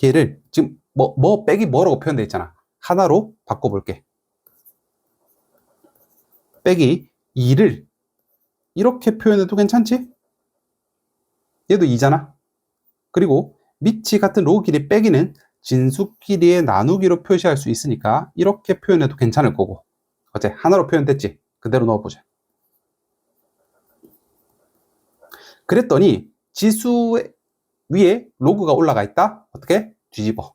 S1: 얘를 지금 뭐 빼기 뭐라고 표현되어 있잖아. 하나로 바꿔볼게. 빼기 2를 이렇게 표현해도 괜찮지? 얘도 2잖아. 그리고 밑이 같은 로그 길이 빼기는 진수끼리의 나누기로 표시할 수 있으니까 이렇게 표현해도 괜찮을 거고. 어째? 하나로 표현됐지? 그대로 넣어보자. 그랬더니 지수의 위에 로그가 올라가 있다. 어떻게? 뒤집어.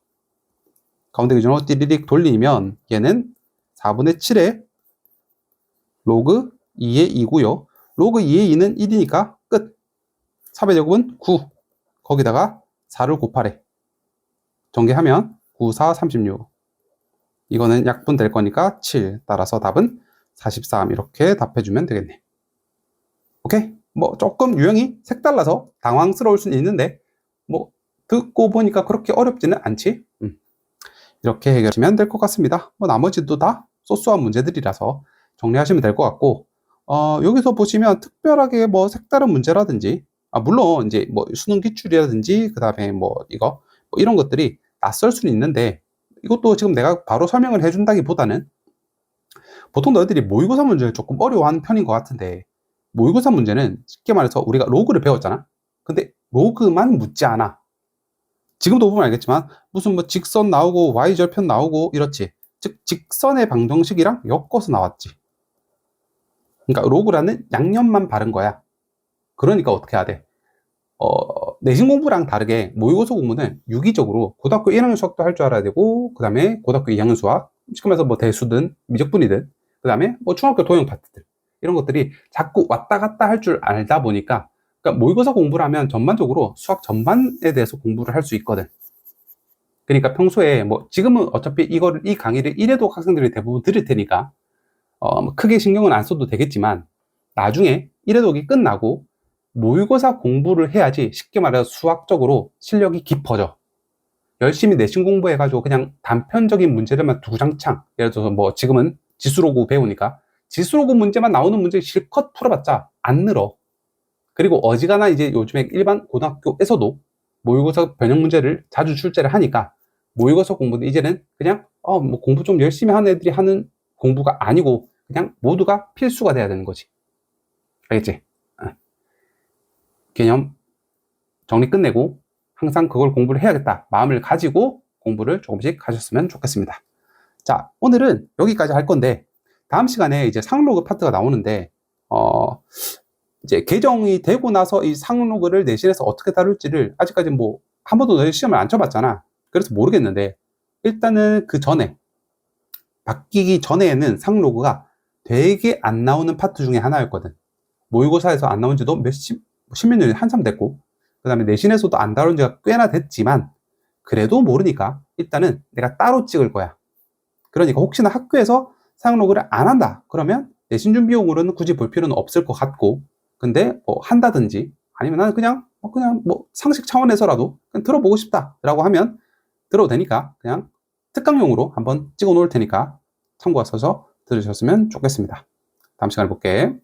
S1: 가운데 기준으로 띠리릭 돌리면 얘는 4분의 7에 로그 2의 2고요. 로그 2의 2는 1이니까 끝. 4배 제곱은 9. 거기다가 4를 곱하래. 전개하면 9, 4, 36. 이거는 약분될 거니까 7. 따라서 답은 43. 이렇게 답해주면 되겠네. 오케이? 뭐 조금 유형이 색달라서 당황스러울 수는 있는데 뭐 듣고 보니까 그렇게 어렵지는 않지. 이렇게 해결하시면 될 것 같습니다. 뭐 나머지도 다 소소한 문제들이라서 정리하시면 될 것 같고, 여기서 보시면 특별하게 뭐 색다른 문제라든지, 물론 이제 뭐 수능 기출이라든지 그 다음에 뭐 이거 뭐 이런 것들이 낯설 수는 있는데, 이것도 지금 내가 바로 설명을 해준다기보다는 보통 너희들이 모의고사 문제를 조금 어려워하는 편인 것 같은데, 모의고사 문제는 쉽게 말해서 우리가 로그를 배웠잖아. 근데 로그만 묻지 않아. 지금도 보면 알겠지만 무슨 뭐 직선 나오고 y절편 나오고 이렇지. 즉 직선의 방정식이랑 엮어서 나왔지. 그러니까 로그라는 양념만 바른 거야. 그러니까 어떻게 해야 돼? 내신 공부랑 다르게 모의고사 공부는 유기적으로 고등학교 1학년 수학도 할 줄 알아야 되고, 그 다음에 고등학교 2학년 수학, 시험에서 뭐 대수든 미적분이든, 그 다음에 뭐 중학교 도형 파트들, 이런 것들이 자꾸 왔다 갔다 할 줄 알다 보니까, 그러니까 모의고사 공부를 하면 전반적으로 수학 전반에 대해서 공부를 할 수 있거든. 그러니까 평소에 뭐 지금은 어차피 이 강의를 1회독 학생들이 대부분 들을 테니까 뭐 크게 신경은 안 써도 되겠지만, 나중에 1회독이 끝나고 모의고사 공부를 해야지 쉽게 말해서 수학적으로 실력이 깊어져. 열심히 내신 공부해가지고 그냥 단편적인 문제들만 두구장창, 예를 들어서 뭐 지금은 지수로그 배우니까 지수로그 문제만 나오는 문제 실컷 풀어봤자 안 늘어. 그리고 어지간한 이제 요즘에 일반 고등학교에서도 모의고사 변형 문제를 자주 출제를 하니까 모의고사 공부는 이제는 그냥 뭐 공부 좀 열심히 하는 애들이 하는 공부가 아니고 그냥 모두가 필수가 돼야 되는 거지. 알겠지? 개념 정리 끝내고 항상 그걸 공부를 해야겠다 마음을 가지고 공부를 조금씩 하셨으면 좋겠습니다. 자, 오늘은 여기까지 할 건데, 다음 시간에 이제 상로그 파트가 나오는데 이제 개정이 되고 나서 이 상로그를 내신에서 어떻게 다룰지를 아직까지 뭐 한 번도 너희 시험을 안 쳐봤잖아. 그래서 모르겠는데, 일단은 그 전에 바뀌기 전에는 상로그가 되게 안 나오는 파트 중에 하나였거든. 모의고사에서 안 나온 지도 십몇 년이 한참 됐고, 그 다음에 내신에서도 안 다룬 지가 꽤나 됐지만, 그래도 모르니까 일단은 내가 따로 찍을 거야. 그러니까 혹시나 학교에서 상로그를 안 한다 그러면 내신 준비용으로는 굳이 볼 필요는 없을 것 같고, 근데 뭐 한다든지 아니면 나는 그냥 뭐 상식 차원에서라도 그냥 들어보고 싶다라고 하면 들어도 되니까 그냥 특강용으로 한번 찍어 놓을 테니까 참고하셔서 들으셨으면 좋겠습니다. 다음 시간에 볼게.